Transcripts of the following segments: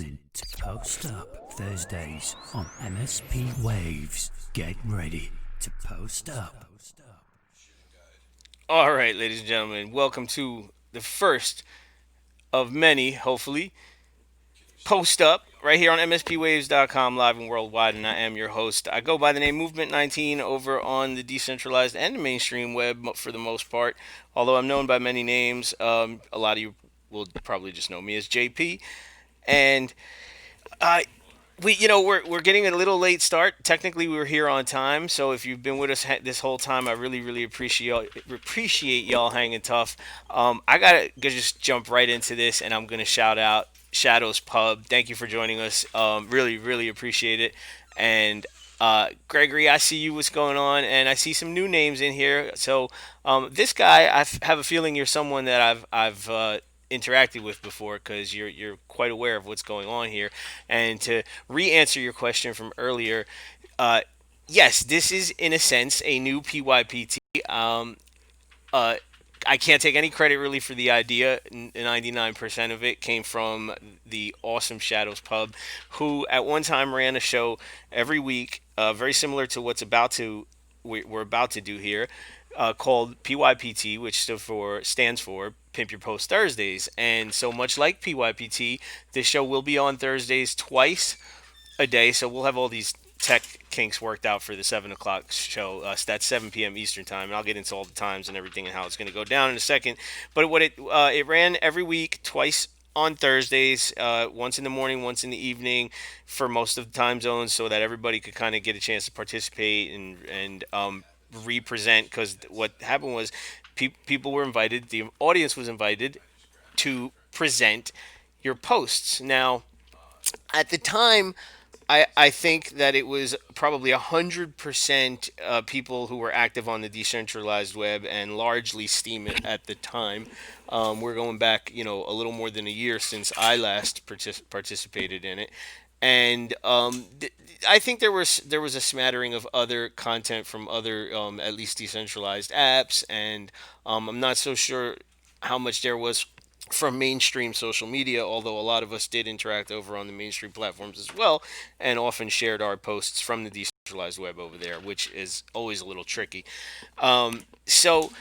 listening to Post Up Thursdays on MSP Waves. Get ready to post up. All right, ladies and gentlemen, welcome to the first of many, hopefully, post up right here on MSPWaves.com, live and worldwide. And I am your host. I go by the name Movement 19 over on the decentralized and the mainstream web for the most part, although I'm known by many names. A lot of you will probably just know me as JP. And uh, we're getting a little late start. Technically, we were here on time, so if you've been with us this whole time, I really appreciate y'all hanging tough. I gotta just jump right into this, and I'm gonna shout out Shadows Pub. Thank you for joining us. Really appreciate it. And Gregory, I see you. What's going on? And I see some new names in here. So this guy, have a feeling you're someone that I've interacted with before because you're quite aware of what's going on here. And to re-answer your question from earlier, uh, yes, this is in a sense a new PYPT. Uh, I can't take any credit really for the idea. 99% of it came from the awesome Shadows Pub, who at one time ran a show every week, very similar to what's we're about to do here, called PYPT, which stands for Pimp Your Post Thursdays. And so much like PYPT, this show will be on Thursdays twice a day. So we'll have all these tech kinks worked out for the 7 o'clock show. So that's 7 p.m. Eastern time, and I'll get into all the times and everything and how it's going to go down in a second. But what it ran every week, twice on Thursdays, once in the morning, once in the evening, for most of the time zones, so that everybody could kind of get a chance to participate and represent. Because what happened was, people were invited, the audience was invited to present your posts. Now, at the time, I think that it was probably 100% people who were active on the decentralized web and largely Steam at the time. We're going back, a little more than a year since I last participated in it, and I think there was a smattering of other content from other at least decentralized apps, and I'm not so sure how much there was from mainstream social media, although a lot of us did interact over on the mainstream platforms as well, and often shared our posts from the decentralized web over there, which is always a little tricky. So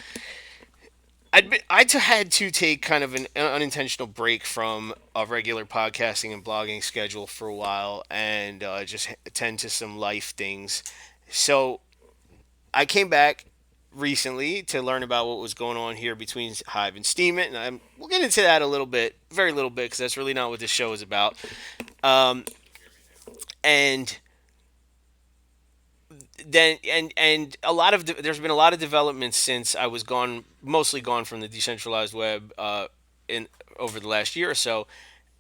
had to take kind of an unintentional break from a regular podcasting and blogging schedule for a while, and just attend to some life things. So I came back recently to learn about what was going on here between Hive and Steemit, and we'll get into that a little bit, very little bit, because that's really not what this show is about. Um, and and there's been a lot of developments since I was gone, mostly gone from the decentralized web in over the last year or so,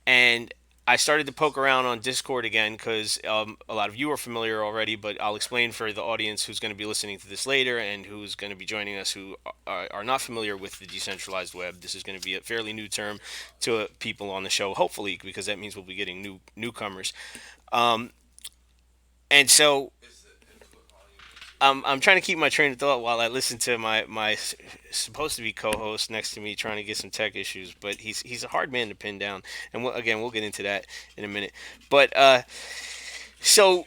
and I started to poke around on Discord again because a lot of you are familiar already, but I'll explain for the audience who's going to be listening to this later and who's going to be joining us who are not familiar with the decentralized web. This is going to be a fairly new term to people on the show, hopefully, because that means we'll be getting newcomers. Um, and so I'm trying to keep my train of thought while I listen to my supposed to be co-host next to me trying to get some tech issues, but he's a hard man to pin down, and again we'll get into that in a minute. But so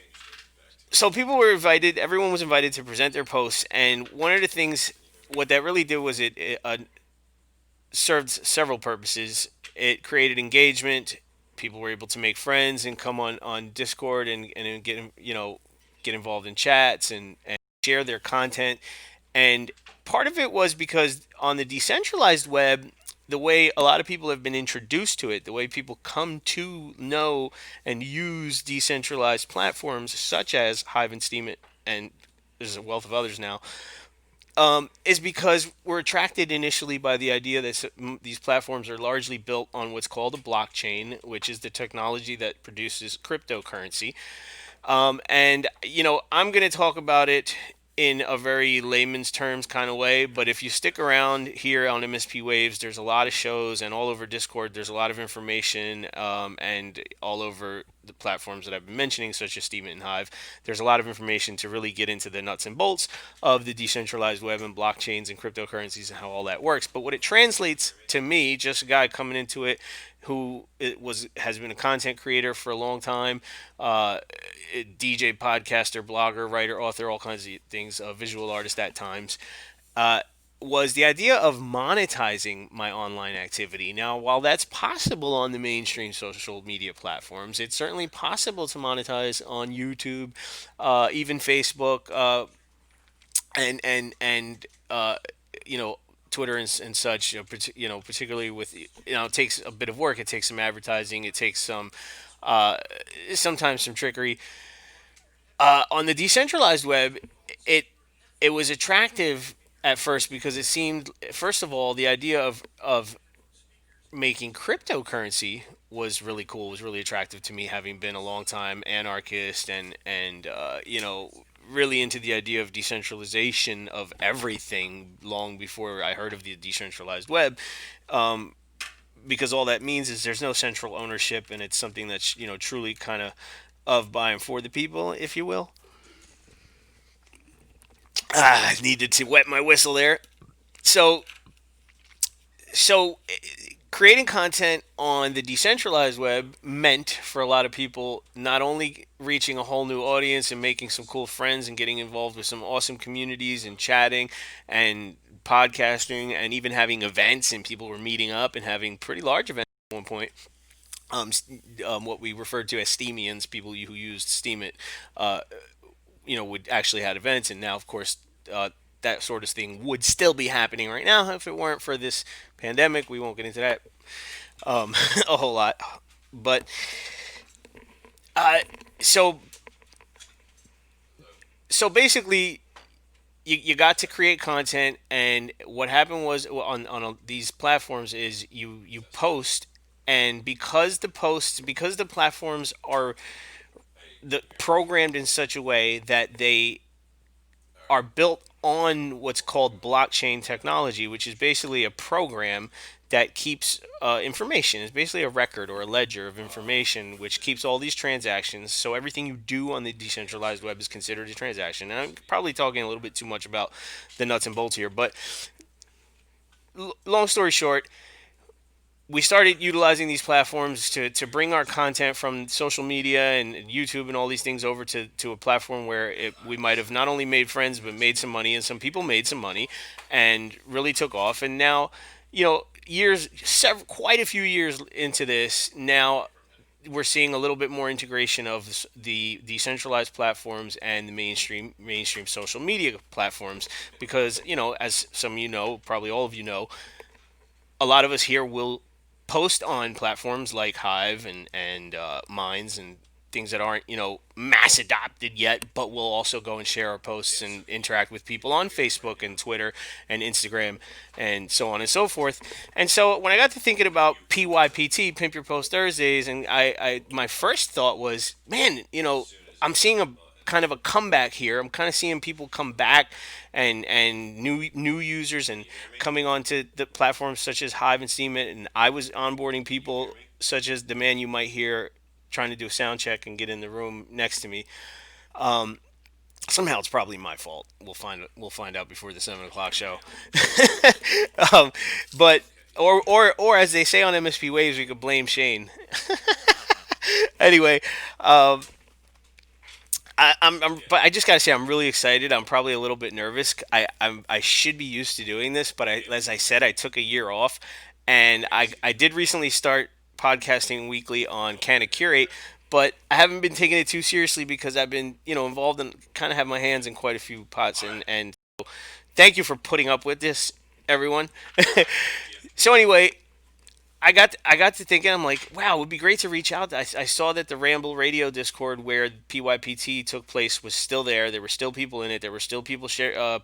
so people were invited, everyone was invited to present their posts, and one of the things what that really did was it served several purposes. It created engagement. People were able to make friends and come on Discord and get involved in chats and share their content. And part of it was because on the decentralized web, the way a lot of people have been introduced to it, the way people come to know and use decentralized platforms such as Hive and Steam, and there's a wealth of others now, is because we're attracted initially by the idea that these platforms are largely built on what's called a blockchain, which is the technology that produces cryptocurrency. And I'm going to talk about it in a very layman's terms kind of way. But if you stick around here on MSP Waves, there's a lot of shows, and all over Discord, there's a lot of information, and all over the platforms that I've been mentioning, such as Steemit and Hive. There's a lot of information to really get into the nuts and bolts of the decentralized web and blockchains and cryptocurrencies and how all that works. But what it translates to me, just a guy coming into it who has been a content creator for a long time, uh, DJ, podcaster, blogger, writer, author, all kinds of things, a visual artist at times, uh, was the idea of monetizing my online activity. Now, while that's possible on the mainstream social media platforms, it's certainly possible to monetize on YouTube, even Facebook, and you know, Twitter and such. Particularly with, it takes a bit of work. It takes some advertising. It takes some uh, sometimes some trickery. On the decentralized web, it it was attractive at first because it seemed, first of all, the idea of making cryptocurrency was really cool, was really attractive to me, having been a long time anarchist and really into the idea of decentralization of everything long before I heard of the decentralized web. Um, because all that means is there's no central ownership, and it's something that's truly kind of by and for the people, if you will. I needed to wet my whistle there. So so creating content on the decentralized web meant for a lot of people not only reaching a whole new audience and making some cool friends and getting involved with some awesome communities and chatting and podcasting and even having events, and people were meeting up and having pretty large events at one point. What we referred to as Steamians, people who used Steemit, uh, would actually had events, and now, of course, that sort of thing would still be happening right now if it weren't for this pandemic. We won't get into that a whole lot, but uh, so so basically, you got to create content, and what happened was, on these platforms is you post, and because the platforms are programmed in such a way that they are built on what's called blockchain technology, which is basically a program that keeps information. It's basically a record or a ledger of information which keeps all these transactions. So everything you do on the decentralized web is considered a transaction. And I'm probably talking a little bit too much about the nuts and bolts here, but long story short, we started utilizing these platforms to bring our content from social media and YouTube and all these things over to a platform where we might have not only made friends but made some money, and some people made some money and really took off. And now, quite a few years into this, now we're seeing a little bit more integration of the decentralized platforms and the mainstream social media platforms, because as some of probably all of a lot of us here will post on platforms like Hive and Minds and things that aren't mass adopted yet, but we'll also go and share our posts and interact with people on Facebook and Twitter and Instagram and so on and so forth. And so when I got to thinking about PYPT, Pimp Your Post Thursdays, and I my first thought was, man, I'm seeing a kind of a comeback here. I'm kind of seeing people come back, and new users, and coming onto the platforms such as Hive and Steemit, and I was onboarding people such as the man you might hear trying to do a sound check and get in the room next to me. Somehow it's probably my fault. We'll find out before the 7 o'clock show. um, but or as they say on MSP Waves, we could blame Shane. Anyway, um, but I just gotta say, I'm really excited. I'm probably a little bit nervous. I should be used to doing this, but as I said, I took a year off, and I did recently start podcasting weekly on Can of Curate, but I haven't been taking it too seriously because I've been involved and kind of have my hands in quite a few pots, and thank you for putting up with this, everyone. So anyway, I got to thinking. I'm like, wow, it would be great to reach out. I saw that the Ramble Radio Discord where PYPT took place was still there. There were still people in it. There were still people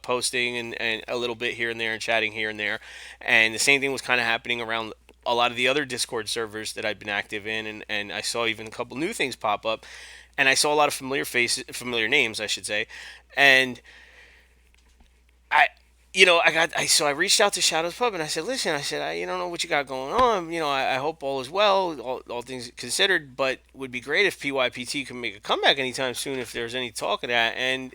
posting and a little bit here and there and chatting here and there. And the same thing was kind of happening around a lot of the other Discord servers that I'd been active in. And I saw even a couple new things pop up. And I saw a lot of familiar names, I should say. And I so I reached out to Shadow's Pub and I said, listen, I said, I don't know what you got going on. I hope all is well, all things considered, but would be great if PYPT could make a comeback anytime soon if there's any talk of that. And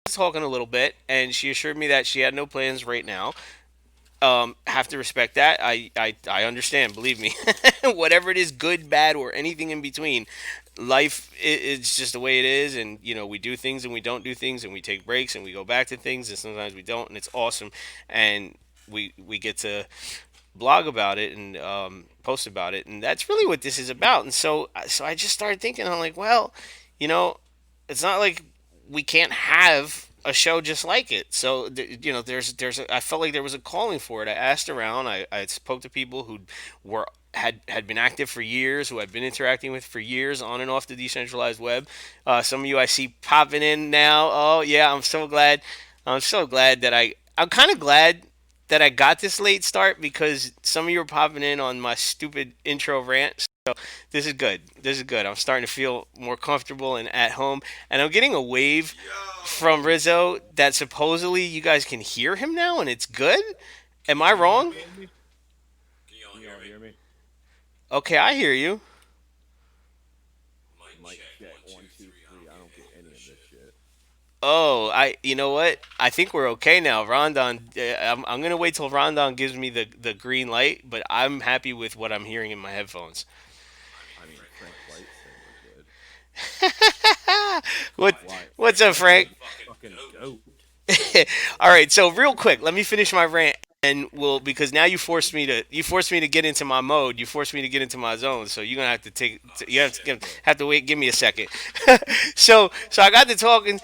talking a little bit, and she assured me that she had no plans right now. Have to respect that. I understand. Believe me, whatever it is, good, bad, or anything in between, life it's just the way it is. And we do things and we don't do things, and we take breaks and we go back to things, and sometimes we don't, and it's awesome. And we get to blog about it and post about it, and that's really what this is about. And so I just started thinking, I'm like, well, you know, it's not like we can't have a show just like it. So I felt like there was a calling for it. I asked around. I spoke to people who were had been active for years, who I've been interacting with for years on and off the decentralized web. Some of you I see popping in now. Oh yeah, I'm so glad. I'm so glad that I'm kind of glad that I got this late start because some of you are popping in on my stupid intro rant. So this is good. This is good. I'm starting to feel more comfortable and at home. And I'm getting a wave from Rizzo that supposedly you guys can hear him now and it's good. Am I Can you all wrong? hear me? Can you all hear me? Okay, I hear you. Mic check 1 2 3. I don't get any of this shit. Oh, you know what? I think we're okay now. Rondon, I'm gonna wait till Rondon gives me the green light, but I'm happy with what I'm hearing in my headphones. I mean, Frank White said we're good. what Why? what's up, Frank's Frank? a fucking goat. All right, so real quick, let me finish my rant, and we'll because now you forced me to get into my mode. You forced me to get into my zone. So you're gonna have to you have to Look, have to wait. Give me a second. So I got to talking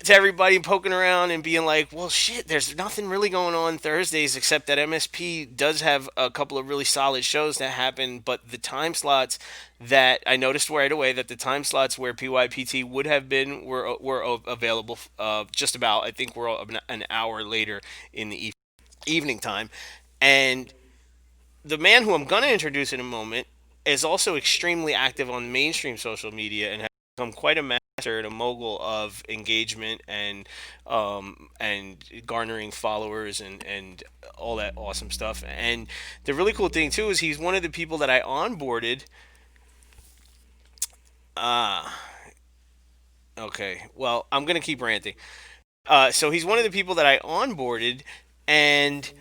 to everybody, poking around and being like, well, shit, there's nothing really going on Thursdays except that MSP does have a couple of really solid shows that happen, but the time slots that I noticed right away that the time slots where PYPT would have been were available just about. I think we're an hour later in the evening time, and the man who I'm going to introduce in a moment is also extremely active on mainstream social media and has become quite a master and a mogul of engagement and garnering followers and all that awesome stuff. And the really cool thing too is he's one of the people that I onboarded. Okay, well I'm gonna keep ranting. So he's one of the people that I onboarded, and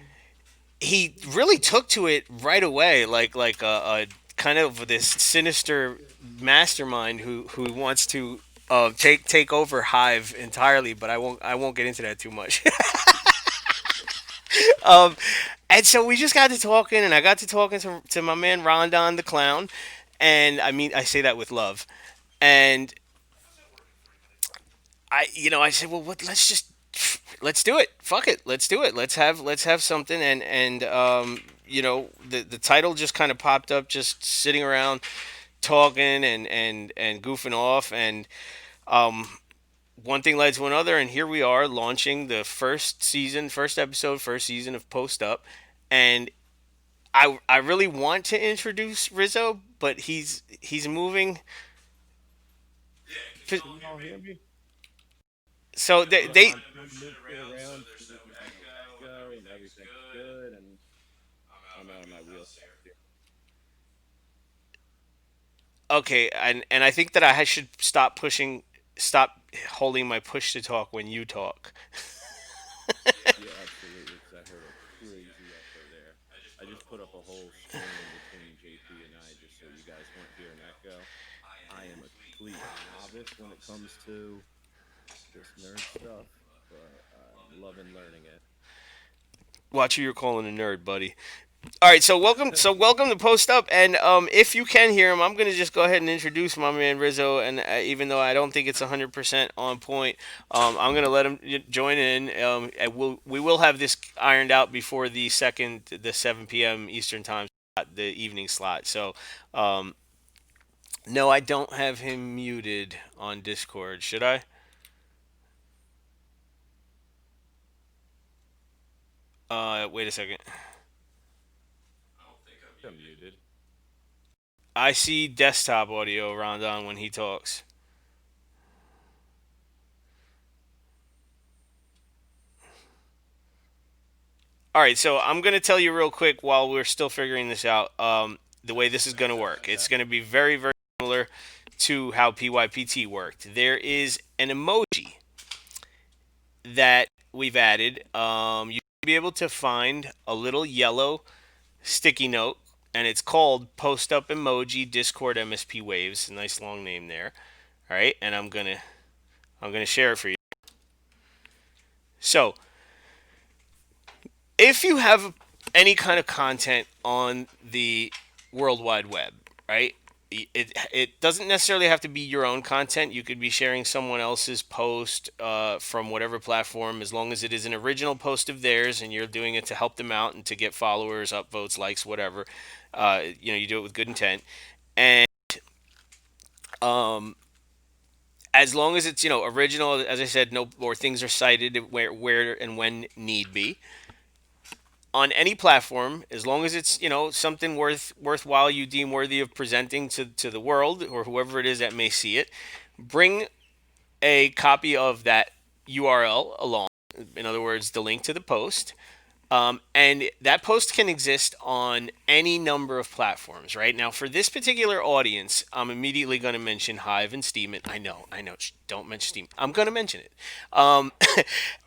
he really took to it right away, like a kind of this sinister mastermind who wants to take over Hive entirely. But I won't get into that too much. um, and so we just got to talking, and I got to talking to my man Rondon the clown, and I mean I say that with love, and I said, well, what? Let's do it. Fuck it. Let's do it. Let's have something. And the title just kind of popped up, just sitting around talking and goofing off, and one thing led to another, and here we are launching the first season, first episode, first season of Post Up, and I really want to introduce Rizzo, but he's moving. can you all hear me? So they I'm trying to move shit around so there's no echo and everything's good, and I'm out of my wheelhouse here. Okay, and I think that should stop holding my push to talk when you talk. Yeah, absolutely, because I heard a crazy echo there. I just put up a whole screen in between JP and I just so you guys won't hear an echo. I am a complete novice when it comes to this nerd stuff, but I'm loving learning it. Watch who you're calling a nerd, buddy. All right, so welcome to Post Up, and if you can hear him, I'm gonna just go ahead and introduce my man Rizzo, and even though I don't think it's 100% on point, I'm gonna let him join in, and we will have this ironed out before the 7 p.m. Eastern time slot, the evening slot. So, no, I don't have him muted on Discord. Should I? Wait a second. I'm muted. I see desktop audio Rondon when he talks. All right, so I'm going to tell you real quick while we're still figuring this out. The way this is going to work. It's going to be very, very similar to how PYPT worked. There is an emoji that we've added. You should be able to find a little yellow sticky note, and it's called Post Up Emoji Discord MSP Waves. Nice long name there. All right, and I'm gonna share it for you. So if you have any kind of content on the World Wide Web, right? It doesn't necessarily have to be your own content. You could be sharing someone else's post from whatever platform, as long as it is an original post of theirs and you're doing it to help them out and to get followers, upvotes, likes, whatever. You do it with good intent. And um, as long as it's original, as I said, no or things are cited where and when need be on any platform, as long as it's something worthwhile you deem worthy of presenting to the world or whoever it is that may see it. Bring a copy of that URL along. In other words, the link to the post. And that post can exist on any number of platforms, right? Now, for this particular audience, I'm immediately going to mention Hive and Steam. I know. Don't mention Steam. I'm going to mention it, um,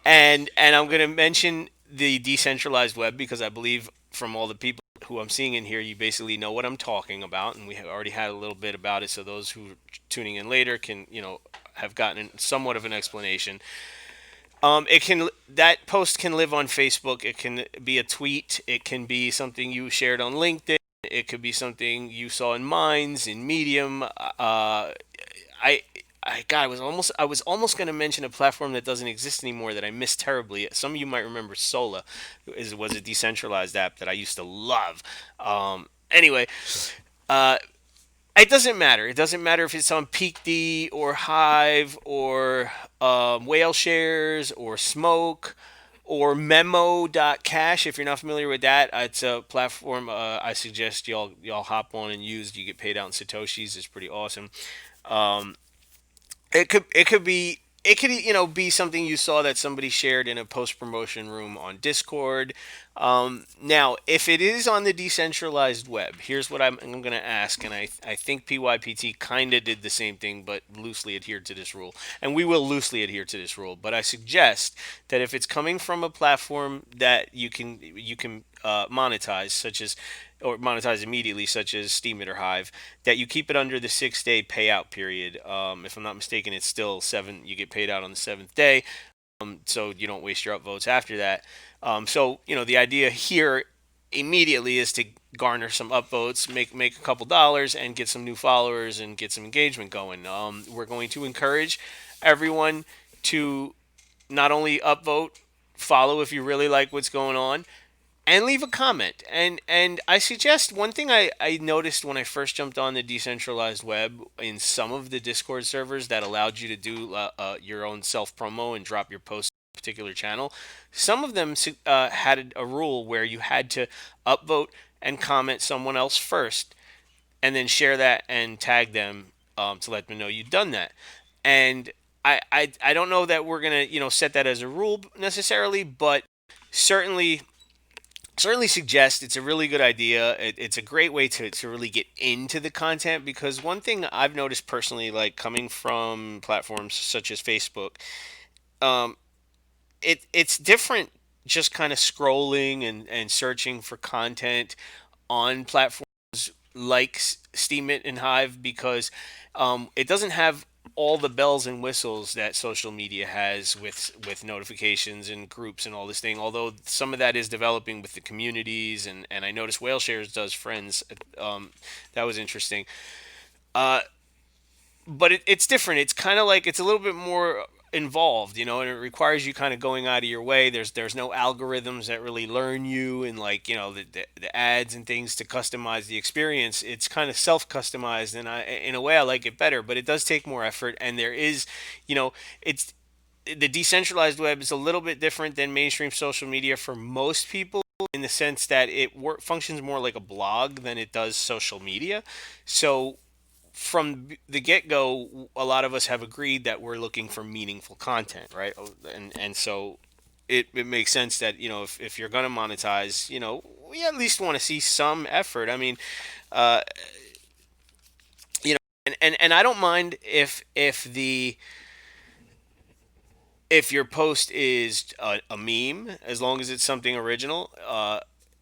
and I'm going to mention the decentralized web because I believe from all the people who I'm seeing in here, you basically know what I'm talking about, and we have already had a little bit about it. So those who are tuning in later can have gotten somewhat of an explanation. It can that post can live on Facebook. It can be a tweet. It can be something you shared on LinkedIn. It could be something you saw in Minds, in Medium. I, God, I was almost going to mention a platform that doesn't exist anymore that I missed terribly. Some of you might remember Sola, was a decentralized app that I used to love. Anyway, uh, it doesn't matter. It doesn't matter if it's on Peak D or Hive or Whale Shares or Smoke or Memo.cash. If you're not familiar with that, it's a platform I suggest y'all hop on and use. You get paid out in satoshis. It's pretty awesome. Um, it could be something you saw that somebody shared in a post promotion room on Discord. Now, if it is on the decentralized web, here's what I'm going to ask, and I think PYPT kind of did the same thing, but loosely adhered to this rule, and we will loosely adhere to this rule. But I suggest that if it's coming from a platform that you can monetize, such as or monetize immediately, such as Steam or Hive, that you keep it under the 6 day payout period. If I'm not mistaken, it's still seven. You get paid out on the seventh day, so you don't waste your upvotes after that. So the idea here immediately is to garner some upvotes, make a couple dollars, and get some new followers and get some engagement going. We're going to encourage everyone to not only upvote, follow if you really like what's going on, and leave a comment. And I suggest one thing I noticed when I first jumped on the decentralized web in some of the Discord servers that allowed you to do your own self promo and drop your post on a particular channel. Some of them had a rule where you had to upvote and comment someone else first, and then share that and tag them to let them know you've done that. And I don't know that we're gonna set that as a rule necessarily, but certainly suggest it's a really good idea. It's a great way to really get into the content because one thing I've noticed personally, like coming from platforms such as Facebook, um, it's different just kind of scrolling and searching for content on platforms like Steemit and Hive because it doesn't have all the bells and whistles that social media has with notifications and groups and all this thing. Although some of that is developing with the communities, and I noticed Whale Shares does friends. That was interesting. Uh, but it's different. It's kind of like it's a little bit more involved, and it requires you kind of going out of your way. There's no algorithms that really learn you and like the ads and things to customize the experience. It's kind of self customized, and in a way I like it better. But it does take more effort, and there is, you know, it's the decentralized web is a little bit different than mainstream social media for most people in the sense that functions more like a blog than it does social media. So from the get go, a lot of us have agreed that we're looking for meaningful content, right? And so it makes sense that if you're gonna monetize, we at least want to see some effort. I mean, uh, and I don't mind if your post is a meme, as long as it's something original.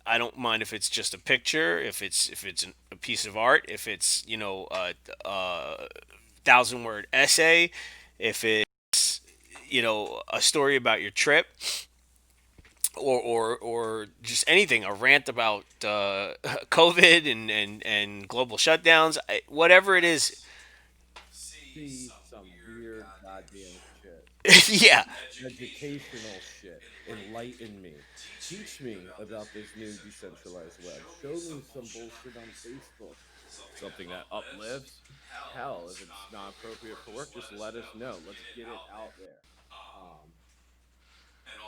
I don't mind if it's just a picture, if it's a piece of art, if it's a 1,000 word essay, if it's a story about your trip, or just anything, a rant about COVID and global shutdowns, whatever it is. See some weird goddamn shit. Yeah. Educational shit. Enlighten me. Teach me about this new decentralized web. Show me some bullshit on Facebook. Something that uplifts. Hell, if it's not appropriate for work, just let us know. Let's get it out there. Um,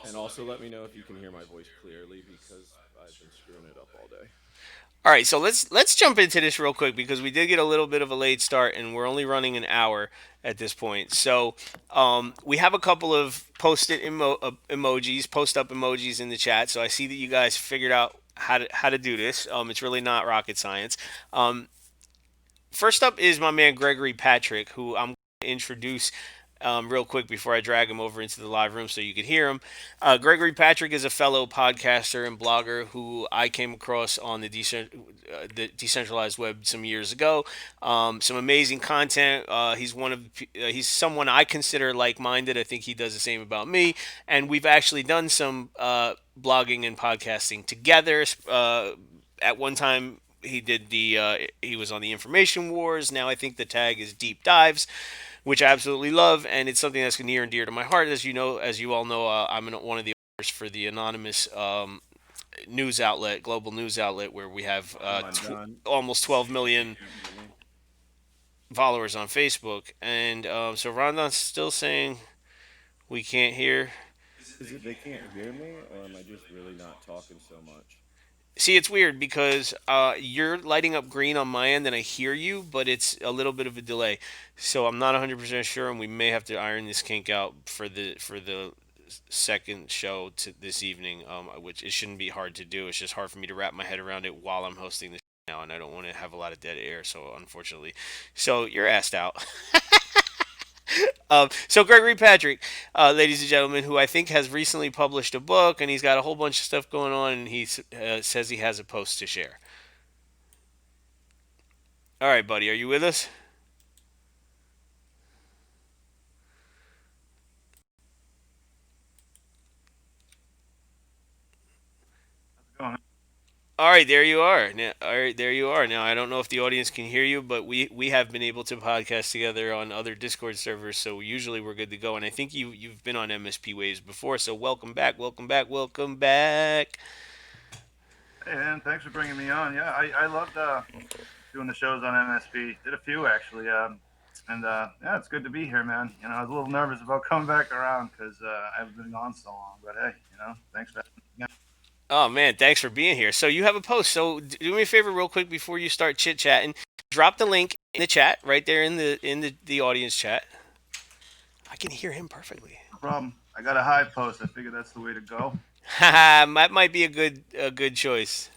and also let me know if you can hear my voice clearly because I've been screwing it up all day. All right, so let's jump into this real quick because we did get a little bit of a late start and we're only running an hour at this point. So we have a couple of emojis, post up emojis in the chat. So I see that you guys figured out how to do this. It's really not rocket science. First up is my man Gregory Patrick, who I'm going to introduce real quick before I drag him over into the live room so you can hear him. Gregory Patrick is a fellow podcaster and blogger who I came across on the decentralized web some years ago. Some amazing content. He's someone I consider like-minded. I think he does the same about me, and we've actually done some blogging and podcasting together. At one time, he was on the Information Wars. Now I think the tag is Deep Dives, which I absolutely love, and it's something that's near and dear to my heart. As you all know, I'm one of the owners for the anonymous news outlet, global news outlet, where we have Done. almost 12 If you million can't hear me. followers on Facebook. And so Rondon's still saying we can't hear. Is it they can't hear me, or am I just really not talking so much? See, it's weird because you're lighting up green on my end and I hear you, but it's a little bit of a delay. So I'm not 100% sure, and we may have to iron this kink out for the second show to this evening, which it shouldn't be hard to do. It's just hard for me to wrap my head around it while I'm hosting the show now, and I don't want to have a lot of dead air. So unfortunately, so you're asked out. So Gregory Patrick, ladies and gentlemen, who I think has recently published a book, and he's got a whole bunch of stuff going on, and he says he has a post to share. All right, buddy, are you with us? Going All right, there you are. Now, all right, there you are. Now, I don't know if the audience can hear you, but we have been able to podcast together on other Discord servers, so usually we're good to go. And I think you've been on MSP Waves before, so welcome back, welcome back, welcome back. Hey man, thanks for bringing me on. Yeah, I loved doing the shows on MSP. Did a few actually, and yeah, it's good to be here, man. I was a little nervous about coming back around because I haven't been gone so long. But hey, thanks for having me. Oh man, thanks for being here. So you have a post. So do me a favor, real quick, before you start chit chatting. Drop the link in the chat right there in the audience chat. I can hear him perfectly. No problem. I got a high post. I figured that's the way to go. Haha, that might be a good choice.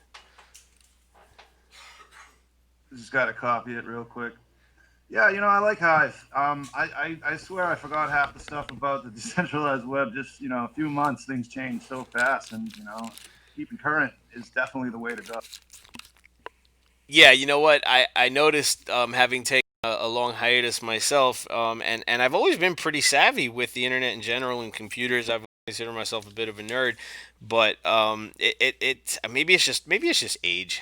Just got to copy it real quick. Yeah, I like Hive. I swear I forgot half the stuff about the decentralized web. Just a few months, things change so fast, and keeping current is definitely the way to go. Yeah, you know what? I noticed having taken a long hiatus myself, and I've always been pretty savvy with the internet in general and computers. I've considered myself a bit of a nerd, but maybe it's just age.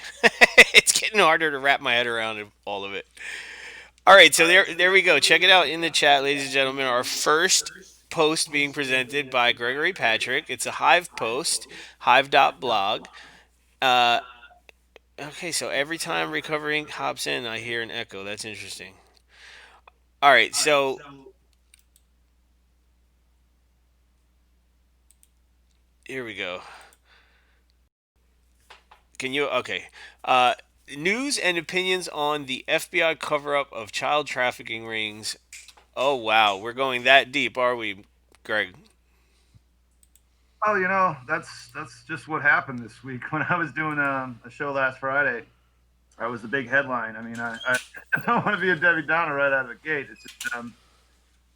It's getting harder to wrap my head around all of it. All right, so there we go. Check it out in the chat, ladies and gentlemen. Our first post being presented by Gregory Patrick. It's a Hive post, hive.blog. Uh, okay, so every time recovering hops in, I hear an echo. That's interesting. All right, so here we go. Can you? Okay. Uh, News and opinions on the FBI cover up of child trafficking rings. Oh, wow. We're going that deep, are we, Greg? Oh, that's just what happened this week when I was doing a show last Friday. I was the big headline. I mean, I don't want to be a Debbie Downer right out of the gate. It's just,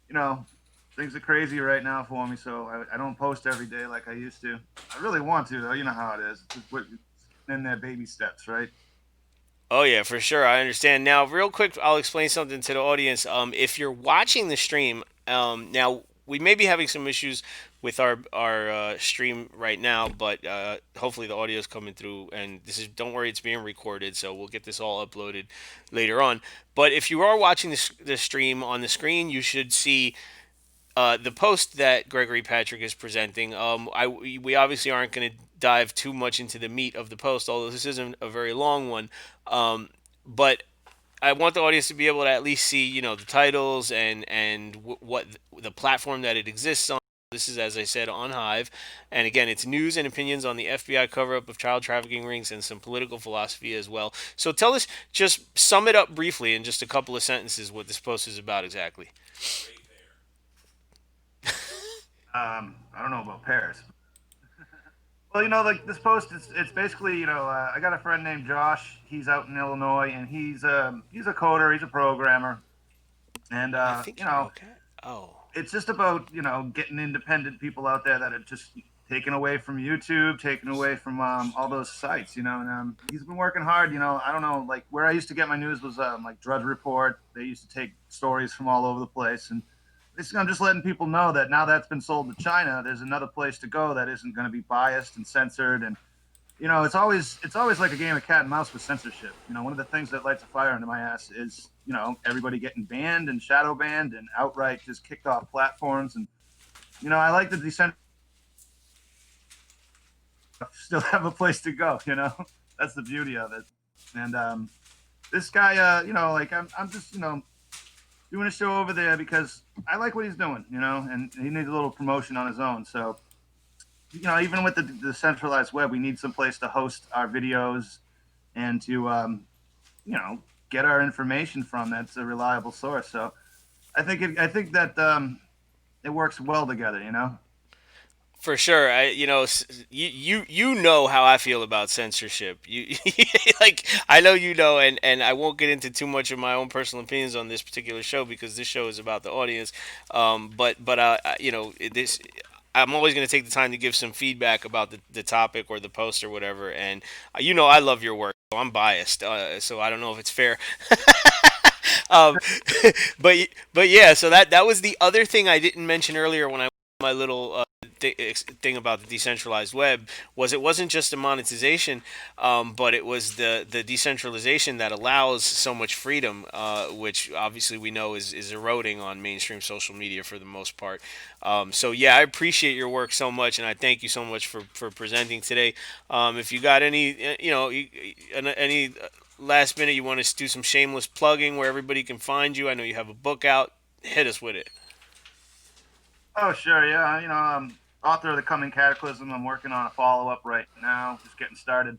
you know, things are crazy right now for me, so I don't post every day like I used to. I really want to, though. You know how it is. It's just in their baby steps, right? Oh yeah, for sure. I understand. Now, real quick, I'll explain something to the audience. If you're watching the stream, now we may be having some issues with our stream right now, but hopefully the audio is coming through. And this is don't worry, it's being recorded, so we'll get this all uploaded later on. But if you are watching the stream on the screen, you should see the post that Gregory Patrick is presenting. We obviously aren't going to dive too much into the meat of the post, although this isn't a very long one. But I want the audience to be able to at least see, the titles and what the platform that it exists on. This is, as I said, on Hive, and again, it's news and opinions on the FBI cover-up of child trafficking rings and some political philosophy as well. So tell us, just sum it up briefly in just a couple of sentences, what this post is about exactly. I don't know about Paris. Well, like this post, it's basically, I got a friend named Josh. He's out in Illinois, and he's a coder, he's a programmer, and I think you're okay. Oh, it's just about getting independent people out there that are just taken away from YouTube, taken away from all those sites, and he's been working hard. I don't know, like where I used to get my news was like Drudge Report. They used to take stories from all over the place, and basically I'm just letting people know that now that's been sold to China, there's another place to go that isn't going to be biased and censored. And it's always like a game of cat and mouse with censorship. One of the things that lights a fire under my ass is everybody getting banned and shadow banned and outright just kicked off platforms. And I like the decent still have a place to go. That's the beauty of it. And this guy, like I'm just doing a show over there because I like what he's doing. And he needs a little promotion on his own. So even with the centralized web, we need some place to host our videos and to, you know, get our information from. That's a reliable source. So I think that it works well together. for sure. You know how I feel about censorship. You like I know you know, and I won't get into too much of my own personal opinions on this particular show because this show is about the audience. This. I'm always going to take the time to give some feedback about the topic or the post or whatever. And I love your work. So I'm biased, so I don't know if it's fair. um, but yeah, so that was the other thing I didn't mention earlier when I my little thing about the decentralized web was it wasn't just the monetization, but it was the decentralization that allows so much freedom, which obviously we know is eroding on mainstream social media for the most part. So yeah, I appreciate your work so much, and I thank you so much for presenting today. If you got any, any last minute you want to do some shameless plugging where everybody can find you. I know you have a book out. Hit us with it. Oh, sure, yeah. Author of the Coming Cataclysm. I'm working on a follow up right now, just getting started.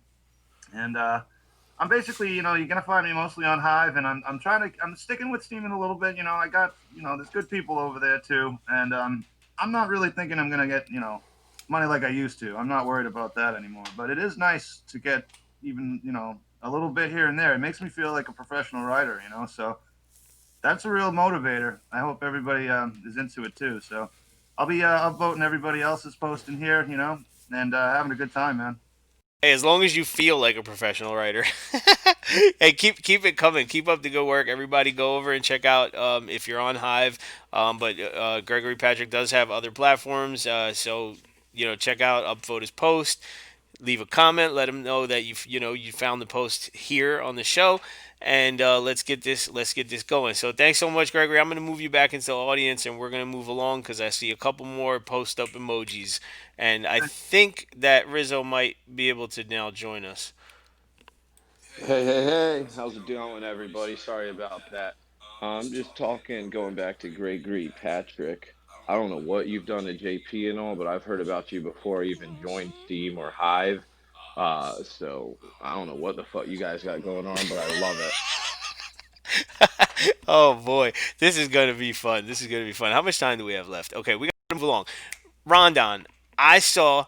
And I'm basically, you're gonna find me mostly on Hive, and I'm sticking with Steeming a little bit. I got, there's good people over there too, and I'm not really thinking I'm gonna get, money like I used to. I'm not worried about that anymore. But it is nice to get even, a little bit here and there. It makes me feel like a professional writer, So that's a real motivator. I hope everybody is into it too. So I'll be upvoting everybody else's posting here, and having a good time, man. Hey, as long as you feel like a professional writer, hey, keep it coming. Keep up the good work. Everybody, go over and check out if you're on Hive. But Gregory Patrick does have other platforms, so check out upvote his post, leave a comment, let him know that you found the post here on the show, and let's get this going. So thanks so much, Gregory. I'm gonna move you back into the audience, and we're gonna move along because I see a couple more post up emojis, and I think that Rizzo might be able to now join us. Hey, hey, hey, how's it doing, everybody? Sorry about that. I'm just talking, going back to Gregory Patrick. I don't know what you've done to JP and all, but I've heard about you before I even joined Steam or Hive. So I don't know what the fuck you guys got going on, but I love it. Oh boy, this is gonna be fun. This is gonna be fun. How much time do we have left? Okay, we gotta move along. Rondon, I saw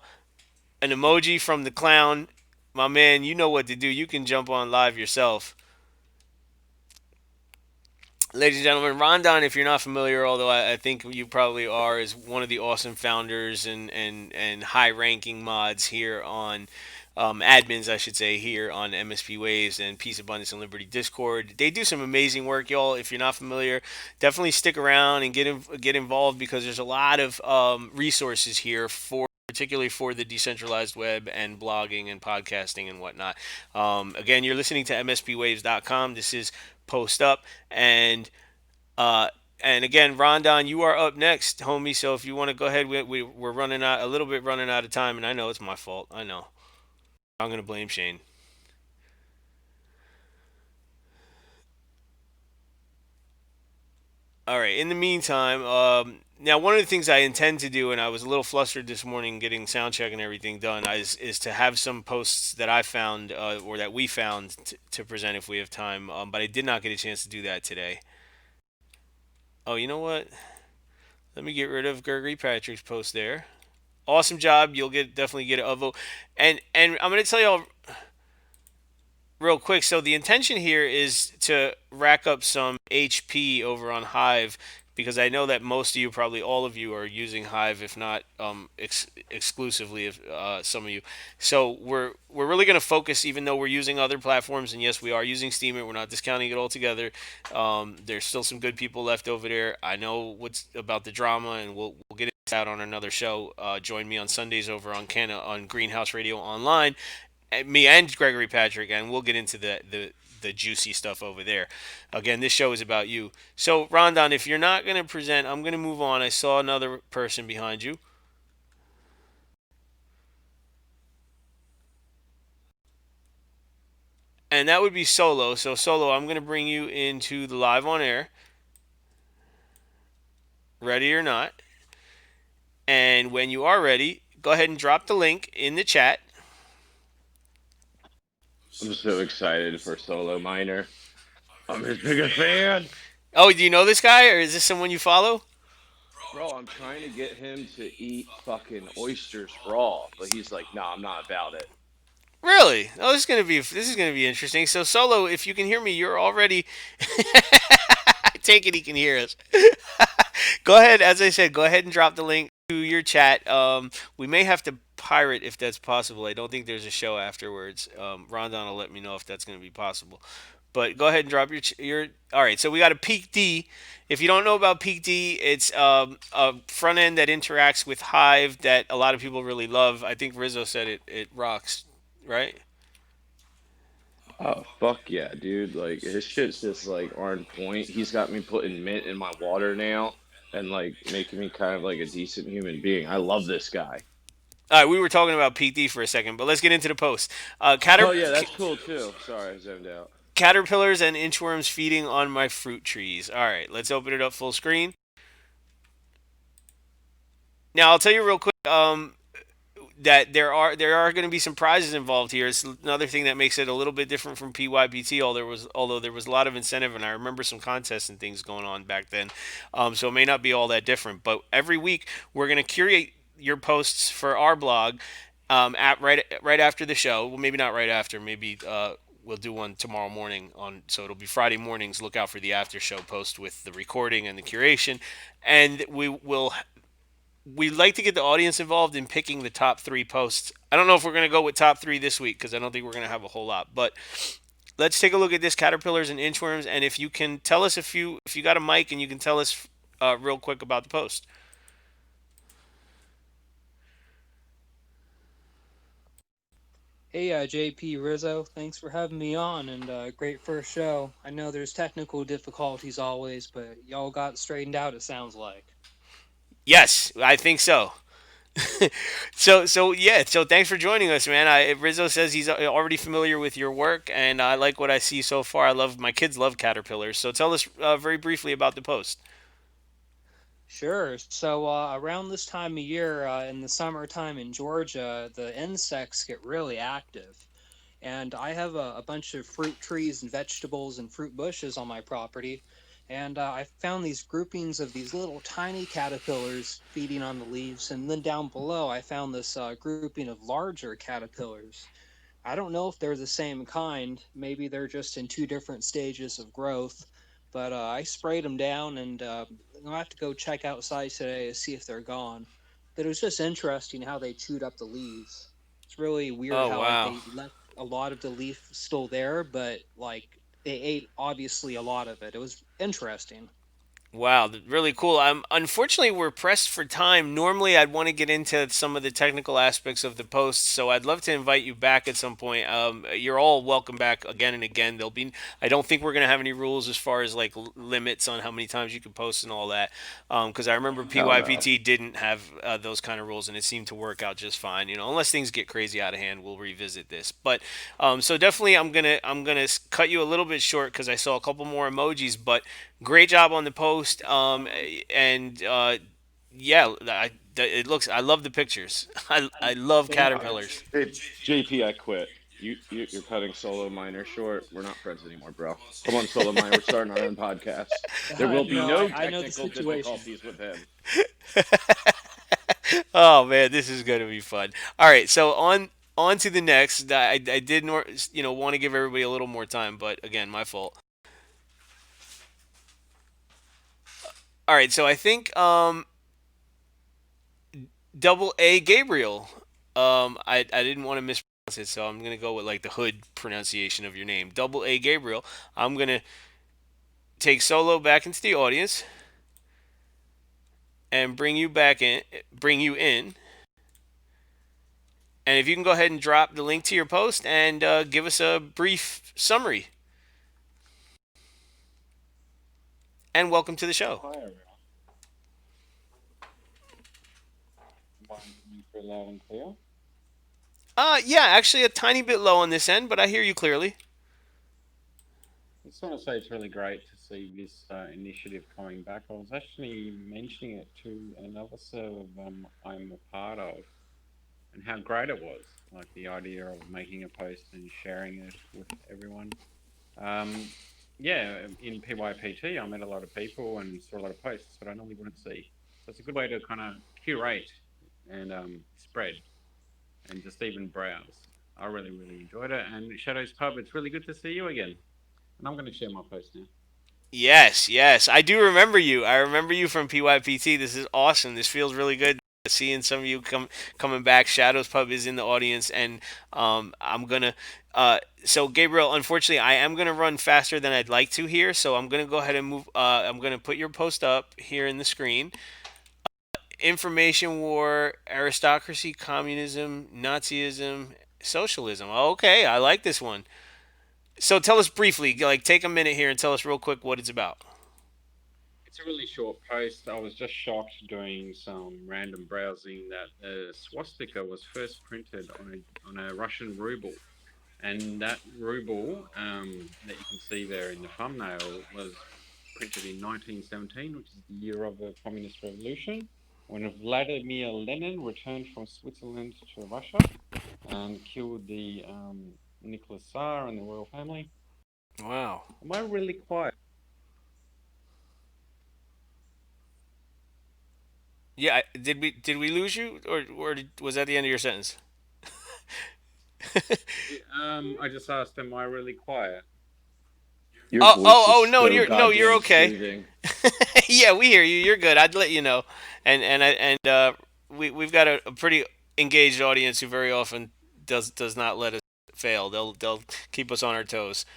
an emoji from the clown. My man, you know what to do. You can jump on live yourself. Ladies and gentlemen, Rondon, if you're not familiar, although I think you probably are, is one of the awesome founders and high ranking mods here on admins, I should say, here on MSP Waves and Peace, Abundance, and Liberty Discord. They do some amazing work, y'all. If you're not familiar, definitely stick around and get involved because there's a lot of resources here for particularly for the decentralized web and blogging and podcasting and whatnot. Again, you're listening to mspwaves.com. This is Post Up and uh, and again, Rondon, you are up next, homie. So if you want to go ahead, we're running out a little bit, running out of time, and I know it's my fault. I know. I'm gonna blame Shane. All right. In the meantime, now one of the things I intend to do, and I was a little flustered this morning getting sound check and everything done, is to have some posts that I found or that we found to present if we have time. But I did not get a chance to do that today. Oh, you know what? Let me get rid of Gregory Patrick's post there. Awesome job. You'll definitely get a vote. And I'm gonna tell y'all real quick. So the intention here is to rack up some HP over on Hive because I know that most of you, probably all of you, are using Hive, if not exclusively, if some of you. So we're really going to focus, even though we're using other platforms, and yes, we are using Steemit. We're not discounting it altogether. There's still some good people left over there. I know what's about the drama, and we'll get into that on another show. Join me on Sundays over on on Greenhouse Radio Online, me and Gregory Patrick, and we'll get into the juicy stuff over there. Again, this show is about you. So, Rondon, if you're not going to present, I'm going to move on. I saw another person behind you, and that would be Solo. So, Solo, I'm going to bring you into the live on air, ready or not. And when you are ready, go ahead and drop the link in the chat. I'm so excited for Solo Miner. I'm his biggest fan. Oh, do you know this guy, or is this someone you follow? Bro, I'm trying to get him to eat fucking oysters raw, but he's like, nah, I'm not about it. Really? Oh, this is gonna be interesting. So, Solo, if you can hear me, you're already. I take it he can hear us. Go ahead, as I said, go ahead and drop the link to your chat. We may have to pirate if that's possible. I don't think there's a show afterwards. Rondon will let me know if that's going to be possible. But go ahead and drop your. All right, so we got a Peak D. If you don't know about Peak D, it's a front end that interacts with Hive that a lot of people really love. I think Rizzo said it rocks, right? Oh fuck yeah, dude! Like his shit's just like on point. He's got me putting mint in my water now, and like making me kind of like a decent human being. I love this guy. All right, we were talking about Peak D for a second, but let's get into the post. Oh yeah, that's cool too. Sorry, I zoned out. Caterpillars and inchworms feeding on my fruit trees. All right, let's open it up full screen. Now I'll tell you real quick that there are going to be some prizes involved here. It's another thing that makes it a little bit different from PYPT. Although there was a lot of incentive, and I remember some contests and things going on back then. So it may not be all that different. But every week we're going to curate your posts for our blog at right after the show. Well, maybe not right after. Maybe we'll do one tomorrow morning on. So it'll be Friday mornings. Look out for the after show post with the recording and the curation, and we like to get the audience involved in picking the top three posts. I don't know if we're going to go with top three this week because I don't think we're going to have a whole lot. But let's take a look at this caterpillars and inchworms, and if you can tell us if you got a mic and you can tell us real quick about the post. Hey, JP Rizzo, thanks for having me on, and great first show. I know there's technical difficulties always, but y'all got straightened out, it sounds like. Yes, I think so. So thanks for joining us, man. Rizzo says he's already familiar with your work, and I like what I see so far. My kids love caterpillars. So tell us very briefly about the post. Sure. So around this time of year, in the summertime in Georgia, the insects get really active. And I have a bunch of fruit trees and vegetables and fruit bushes on my property. And I found these groupings of these little tiny caterpillars feeding on the leaves, and then down below I found this grouping of larger caterpillars. I don't know if they're the same kind. Maybe they're just in two different stages of growth. But I sprayed them down, and I'll have to go check outside today to see if they're gone. But it was just interesting how they chewed up the leaves. It's really weird Oh how like wow. they left a lot of the leaf still there, but like they ate obviously a lot of it. It was interesting. Wow, really cool. Unfortunately we're pressed for time. Normally I'd want to get into some of the technical aspects of the post, so I'd love to invite you back at some point. You're all welcome back again and again. There'll be I don't think we're gonna have any rules as far as like limits on how many times you can post and all that. Because I remember Hell no. PYPT didn't have those kind of rules, and it seemed to work out just fine. Unless things get crazy out of hand, we'll revisit this. But so definitely, I'm gonna cut you a little bit short because I saw a couple more emojis. But great job on the post. And yeah, it looks. I love the pictures. I love Thank you. caterpillars. Hey, JP, I quit. You're cutting Solo Miner short. We're not friends anymore, bro. Come on, Solo Miner. We're starting our own podcast. There will be No, no I know the technical situation. difficulties with him. Oh man, this is gonna be fun. All right, so on to the next. I did want to give everybody a little more time, but again, my fault. All right, so I think double A Gabriel. I didn't want to mispronounce it, so I'm gonna go with like the hood pronunciation of your name, double A Gabriel. I'm gonna take Solo back into the audience and bring you in. And if you can go ahead and drop the link to your post and give us a brief summary. And welcome to the show. Hi everyone. Am I coming through loud and clear? Yeah, actually a tiny bit low on this end, but I hear you clearly. I just want to say it's really great to see this initiative coming back. I was actually mentioning it to another server I'm a part of, and how great it was. Like the idea of making a post and sharing it with everyone. Um, yeah, in PYPT, I met a lot of people and saw a lot of posts that I normally wouldn't see. So it's a good way to kind of curate and spread and just even browse. I really, really enjoyed it. And Shadows Pub, it's really good to see you again. And I'm going to share my post now. Yes, yes, I do remember you. I remember you from PYPT. This is awesome. This feels really good. Seeing some of you coming back. Shadows Pub is in the audience, and I'm gonna. So Gabriel, unfortunately, I am gonna run faster than I'd like to here. So I'm gonna go ahead and move. I'm gonna put your post up here in the screen. Information war, aristocracy, communism, Nazism, socialism. Okay, I like this one. So tell us briefly, like take a minute here and tell us real quick what it's about. It's a really short post. I was just shocked doing some random browsing that the swastika was first printed on a Russian ruble. And that ruble that you can see there in the thumbnail was printed in 1917, which is the year of the Communist Revolution, when Vladimir Lenin returned from Switzerland to Russia and killed the Nicholas Tsar and the royal family. Wow. Am I really quiet? Yeah, did we lose you, or was that the end of your sentence? I just asked, am I really quiet? Your Oh, voice is oh, oh, no, so you're goddamn okay. soothing. Yeah, we hear you. You're good. I'd let you know. And we've got a pretty engaged audience who very often does not let us fail. They'll keep us on our toes.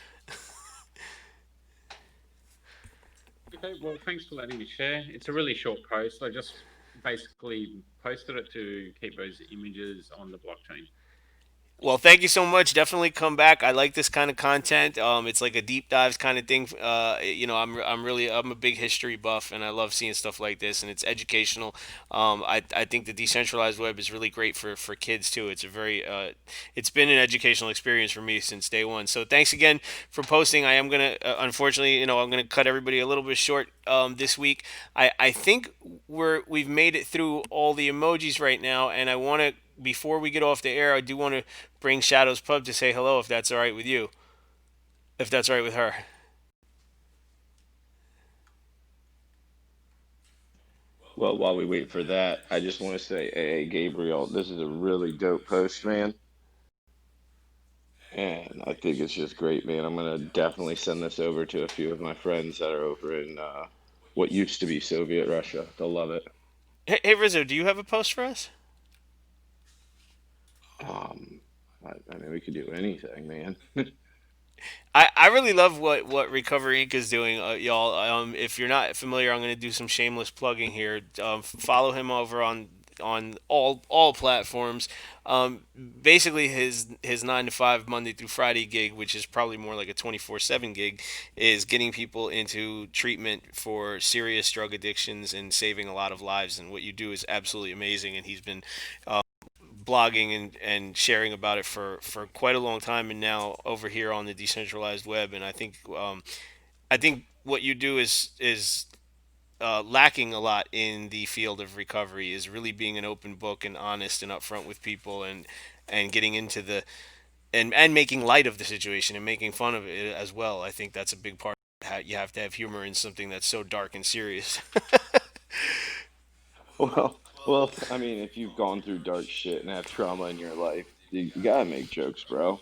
Okay, well, thanks for letting me share. It's a really short post. I just basically posted it to keep those images on the blockchain. Well, thank you so much. Definitely come back. I like this kind of content. It's like a deep dives kind of thing. I'm a big history buff, and I love seeing stuff like this, and it's educational. I think the decentralized web is really great for kids too. It's been an educational experience for me since day one. So thanks again for posting. I am gonna unfortunately, I'm gonna cut everybody a little bit short this week. I think we've made it through all the emojis right now, and I want to before we get off the air, I do want to bring Shadows Pub to say hello if that's all right with you. If that's all right with her. Well, while we wait for that, I just want to say, hey, Gabriel, this is a really dope post, man. And I think it's just great, man. I'm gonna definitely send this over to a few of my friends that are over in what used to be Soviet Russia. They'll love it. Hey, Rizzo, do you have a post for us? Um, I mean, we could do anything, man. I really love what Recovery Inc. is doing, y'all. If you're not familiar, I'm going to do some shameless plugging here. Follow him over on all platforms. Basically, his 9 to 5 Monday through Friday gig, which is probably more like a 24/7 gig, is getting people into treatment for serious drug addictions and saving a lot of lives. And what you do is absolutely amazing. And he's been blogging and sharing about it for quite a long time, and now over here on the decentralized web. And I think what you do is lacking a lot in the field of recovery is really being an open book and honest and upfront with people, and getting into the and making light of the situation and making fun of it as well. I think that's a big part. How you have to have humor in something that's so dark and serious. I mean, if you've gone through dark shit and have trauma in your life, you gotta make jokes, bro.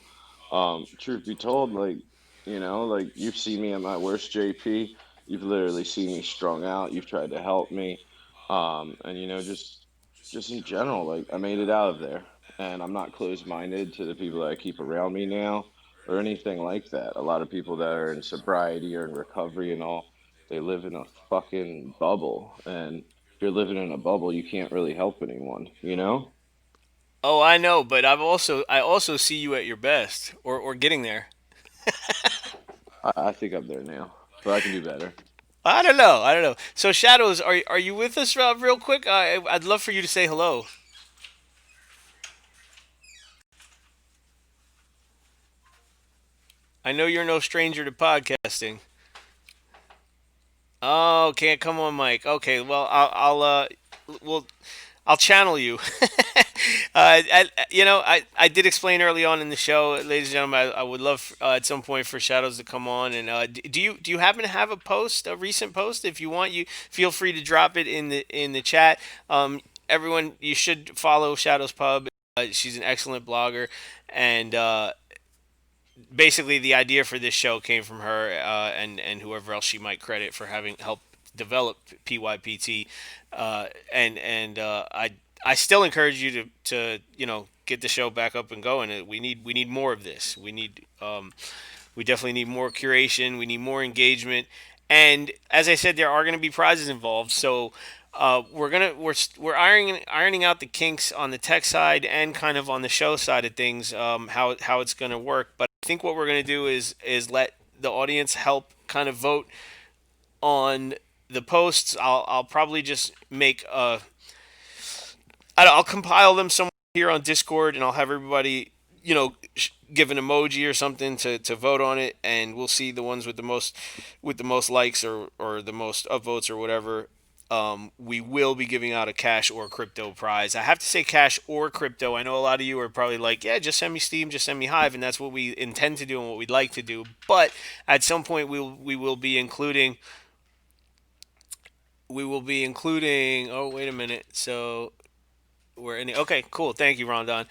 Truth be told, like, like you've seen me at my worst, JP. You've literally seen me strung out. You've tried to help me, and just in general, like I made it out of there, and I'm not closed-minded to the people that I keep around me now or anything like that. A lot of people that are in sobriety or in recovery and all, they live in a fucking bubble, and if you're living in a bubble, you can't really help anyone, you know? Oh, I know, but I also see you at your best, or getting there. I think I'm there now, but I can do better. I don't know. I don't know. So, Shadows, are you with us, real quick? I'd love for you to say hello. I know you're no stranger to podcasting. Oh, can't come on, Mike. Okay, well, well, I'll channel you. I did explain early on in the show, ladies and gentlemen. I would love at some point for Shadows to come on. And do you happen to have a recent post? If you want, you feel free to drop it in the chat. Everyone, you should follow Shadows Pub. She's an excellent blogger, and basically the idea for this show came from her, and whoever else she might credit for having helped develop PYPT. I still encourage you to get the show back up and going. We need more of this. We definitely need more curation. We need more engagement. And as I said, there are going to be prizes involved. So we're ironing out the kinks on the tech side and kind of on the show side of things. How it's going to work. But I think what we're going to do is let the audience help kind of vote on the posts. I'll probably just make I'll compile them somewhere here on Discord, and I'll have everybody, give an emoji or something to vote on it, and we'll see the ones with the most likes, or the most upvotes or whatever. We will be giving out a cash or crypto prize. I have to say cash or crypto. I know a lot of you are probably like, yeah, just send me Steam, just send me Hive, and that's what we intend to do and what we'd like to do. But at some point, we will be including. We will be including. Oh, wait a minute. So okay, cool. Thank you, Rondon.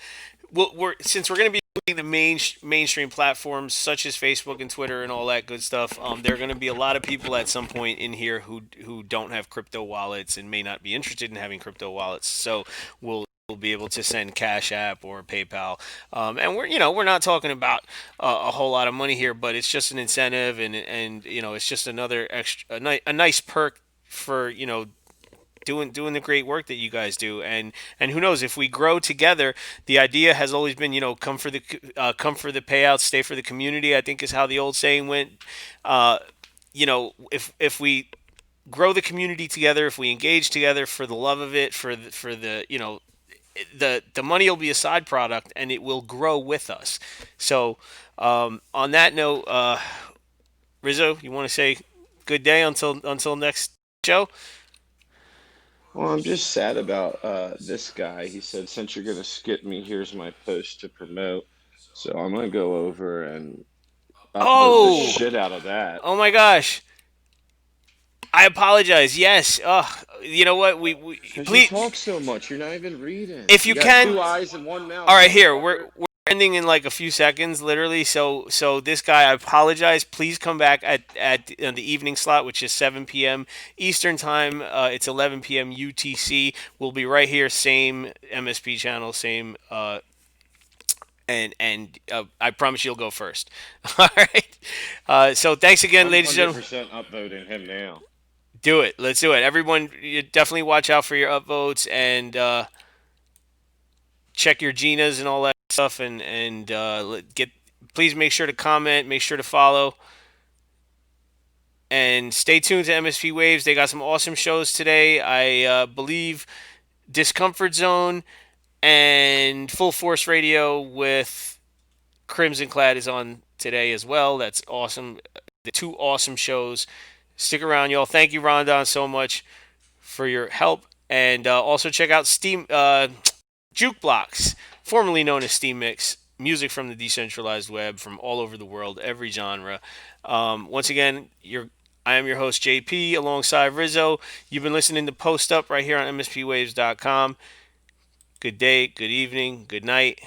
Well, since we're going to be doing the mainstream platforms such as Facebook and Twitter and all that good stuff, there are going to be a lot of people at some point in here who don't have crypto wallets and may not be interested in having crypto wallets. So we'll be able to send Cash App or PayPal, and we're not talking about a whole lot of money here, but it's just an incentive, and it's just another extra a nice perk for doing the great work that you guys do. And who knows, if we grow together. The idea has always been, come for the payouts, stay for the community, I think, is how the old saying went. If we grow the community together, if we engage together for the love of it, for the the money will be a side product, and it will grow with us. So, on that note, Rizzo, you want to say good day until next show? Well, I'm just sad about this guy. He said, since you're gonna skip me, here's my post to promote. So I'm gonna go over and upvote the Oh, shit out of that. oh my gosh. I apologize. Yes. you know what? We Because you please, talk so much, you're not even reading. if You you got can. two eyes and one mouth, All right, here motherfucker. we're ending in like a few seconds, literally. So this guy, I apologize. Please come back at the evening slot, which is 7 p.m. Eastern time. It's 11 p.m. UTC. We'll be right here, same MSP channel, same. And I promise you'll go first. All right. So thanks again, I'm ladies and gentlemen. 100% upvoting him now. Do it. Let's do it. Everyone, you definitely watch out for your upvotes and check your Ginas and all that stuff. And get. Please make sure to comment. Make sure to follow. And stay tuned to MSP Waves. They got some awesome shows today. I believe Discomfort Zone and Full Force Radio with Crimson Clad is on today as well. That's awesome. The two awesome shows. Stick around, y'all. Thank you, Rondon, so much for your help. And also check out Steam Jukebox, formerly known as Steam Mix. Music from the decentralized web from all over the world, every genre. Once again, I am your host, JP, alongside Rizzo. You've been listening to Post Up right here on MSPWaves.com. Good day, good evening, good night.